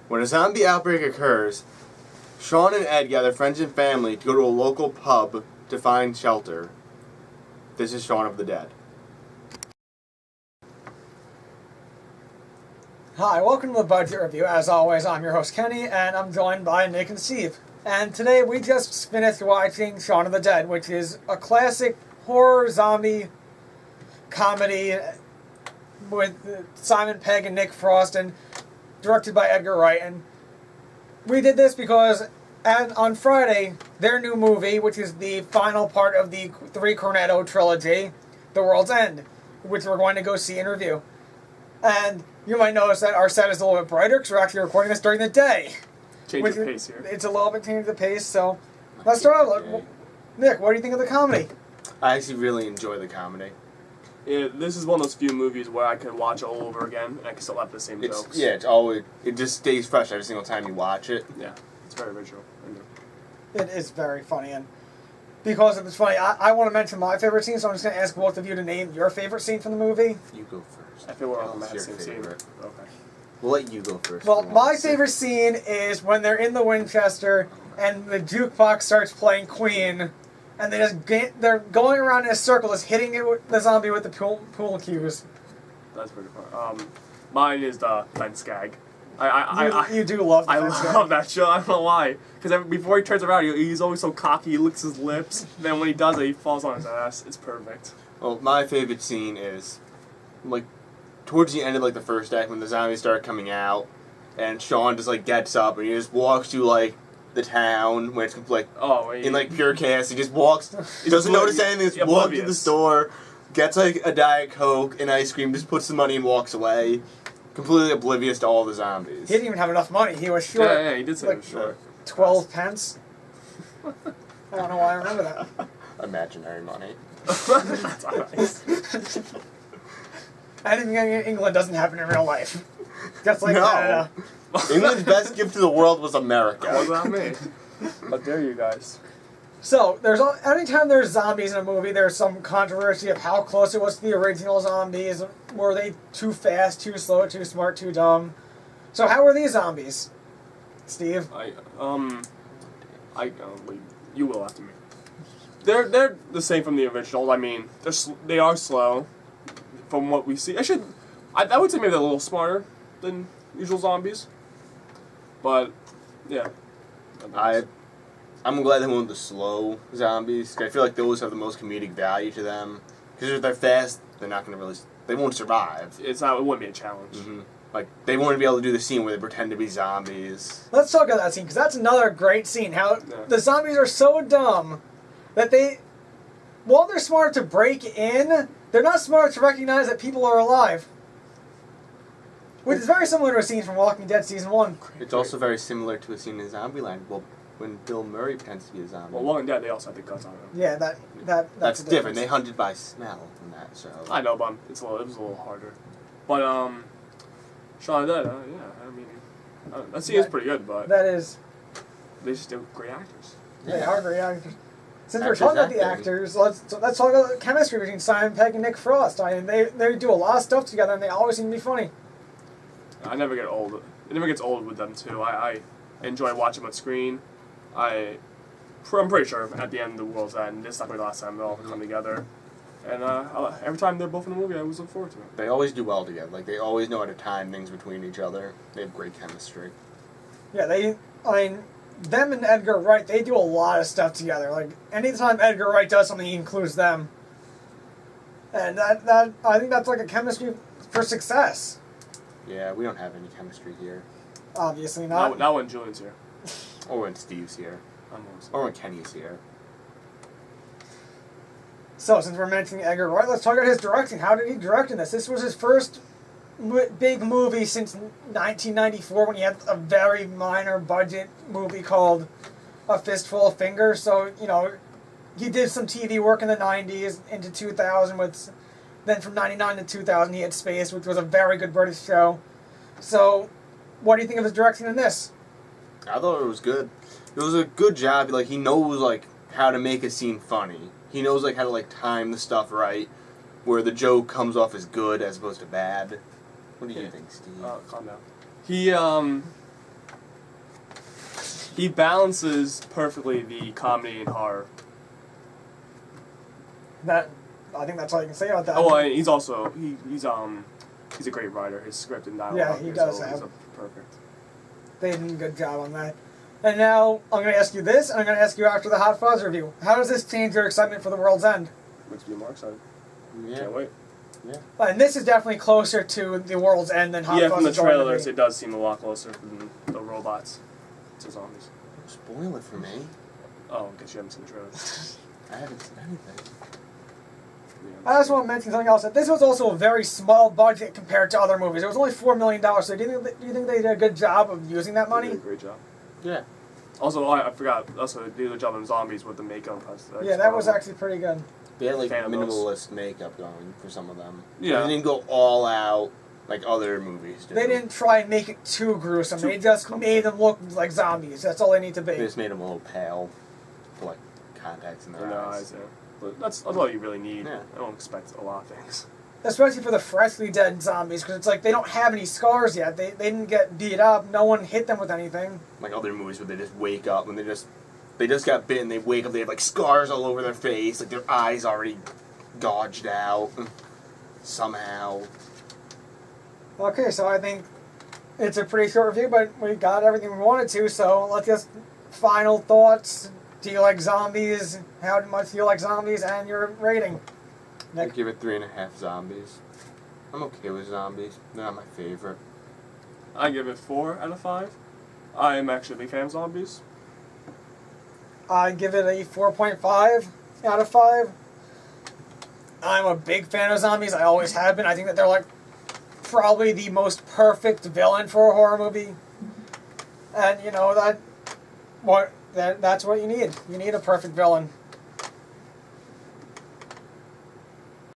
When a zombie outbreak occurs, Shaun and Ed gather friends and family to go to a local pub to find shelter. This is Shaun of the Dead. Hi, welcome to the Budget Review. As always, I'm your host Kenny, and I'm joined by Nick and Steve. And today we just finished watching Shaun of the Dead, which is a classic horror zombie comedy with Simon Pegg and Nick Frost, and directed by Edgar Wright. And we did this because on Friday, their new movie, which is the final part of the Three Cornetto trilogy, The World's End, which we're going to go see and review. And you might notice that our set is a little bit brighter because we're actually recording this during the day. Change the pace here. It's a little bit changed the pace, so let's start out. Nick, what do you think of the comedy? I actually really enjoy the comedy. Yeah, this is one of those few movies where I can watch it all over again and I can still have the same jokes. Yeah, it just stays fresh every single time you watch it. Yeah, it's very original. It is very funny, and because it's funny, I want to mention my favorite scene, so I'm just going to ask both of you to name your favorite scene from the movie. You go first. I feel we're all on the same scene. Okay. We'll let you go first. Well, my favorite scene is when they're in the Winchester and the jukebox starts playing Queen, and they're going around in a circle, just hitting the zombie with the pool cues. That's pretty fun. Mine is the fence gag. You do love the fence gag. I love that show. I don't know why. Because before he turns around, he's always so cocky. He licks his lips. Then when he does it, he falls on his ass. It's perfect. Well, my favorite scene is towards the end of the first act when the zombies start coming out, and Shaun just gets up and he just walks to the town when it's in pure chaos. He just walks. He doesn't notice anything. Just walks to the store, gets a Diet Coke and ice cream, just puts the money and walks away, completely oblivious to all the zombies. He didn't even have enough money. He was short. Yeah, he did say he was short. 12 pence. I don't know why I remember that. Imaginary money. That's nice. Anything in England doesn't happen in real life. Just like No. Canada. England's best gift to the world was America. What about me? How dare you guys? So, anytime there's zombies in a movie, there's some controversy of how close it was to the original zombies. Were they too fast, too slow, too smart, too dumb? So how were these zombies, Steve? You will after me. They're the same from the original. I mean, they are slow, from what we see. I would say maybe they're a little smarter than usual zombies. But yeah. I'm glad they went with the slow zombies. I feel like those have the most comedic value to them. Because if they're fast, they're not going to they won't survive. It wouldn't be a challenge. Mm-hmm. They wouldn't be able to do the scene where they pretend to be zombies. Let's talk about that scene, because that's another great scene. How the zombies are so dumb that while they're smart to break in, they're not smart to recognize that people are alive. Which is very similar to a scene from Walking Dead Season 1. It's also very similar to a scene in Zombieland. Well, when Bill Murray pretends to be a zombie. Well, Walking Dead, they also had the guts on them. Yeah, that's different. They hunted by smell in that show. I know, but it was a little harder. But Shaun of the Dead, yeah, I mean, that scene is pretty good, but that is. They just do great actors. They are great actors. Since we're talking about the actors, let's talk about the chemistry between Simon Pegg and Nick Frost. I mean, they do a lot of stuff together, and they always seem to be funny. I never get old. It never gets old with them too. I enjoy watching them on screen. I'm pretty sure at the end of The World's End, this is not going to be the last time they'll all come together. And every time they're both in the movie, I always look forward to it. They always do well together. They always know how to time things between each other. They have great chemistry. Yeah, them and Edgar Wright, they do a lot of stuff together. Anytime Edgar Wright does something, he includes them. And that I think that's a chemistry for success. Yeah, we don't have any chemistry here. Obviously not. Not when Julian's here. Or when Steve's here. Or when Kenny's here. So, since we're mentioning Edgar Wright, let's talk about his directing. How did he direct in this? This was his first big movie since 1994 when he had a very minor budget movie called A Fistful of Fingers. So, he did some TV work in the 90s into 2000 then from 99 to 2000 he had Space, which was a very good British show. So, what do you think of his directing in this? I thought it was good. It was a good job. He knows how to make a scene funny. He knows how to time the stuff right, where the joke comes off as good as opposed to bad. What do you think, Steve? Calm down. He He balances perfectly the comedy and horror. I think that's all you can say about that. Oh, and he's also he's a great writer. His script and dialogue. Yeah, he does he's have. perfect. They did a good job on that. And now I'm going to ask you this, and I'm going to ask you after the Hot Fuzz review. How does this change your excitement for The World's End? Makes me more excited. Yeah. Can't wait. Yeah. And this is definitely closer to The World's End than Hot Fuzz. Yeah, from the is going to be. trailers, it does seem a lot closer than the robots to zombies. Spoil it for me. Oh, I guess you haven't seen the trailers. I haven't seen anything. I just want to mention something else. That this was also a very small budget compared to other movies. It was only $4 million. So do you think they did a good job of using that money? They did a great job. Yeah. Also, I forgot. Also, they did a good job on zombies with the makeup. Yeah, that was actually pretty good. They had like Fan of those. minimalist makeup going for some of them. Yeah. They didn't go all out like other movies do. They didn't try and make it too gruesome. They just made them look like zombies. That's all they need to be. They just made them a little pale, for like contacts in their eyes. Yeah. But that's all you really need. Yeah. I don't expect a lot of things. Especially for the freshly dead zombies, because it's like they don't have any scars yet. They didn't get beat up. No one hit them with anything. Like other movies where they just wake up and they just got bitten. They wake up. They have like scars all over their face. Like their eyes already gouged out somehow. Okay, so I think it's a pretty short review, but we got everything we wanted to. So let's just final thoughts. Do you like zombies? How much do you like zombies? And your rating. I give it 3.5 zombies. I'm okay with zombies. They're not my favorite. I give it 4 out of 5. I am actually a big fan of zombies. I give it a 4.5 out of 5. I'm a big fan of zombies. I always have been. I think that they're like probably the most perfect villain for a horror movie. And you know that's what you need. You need a perfect villain.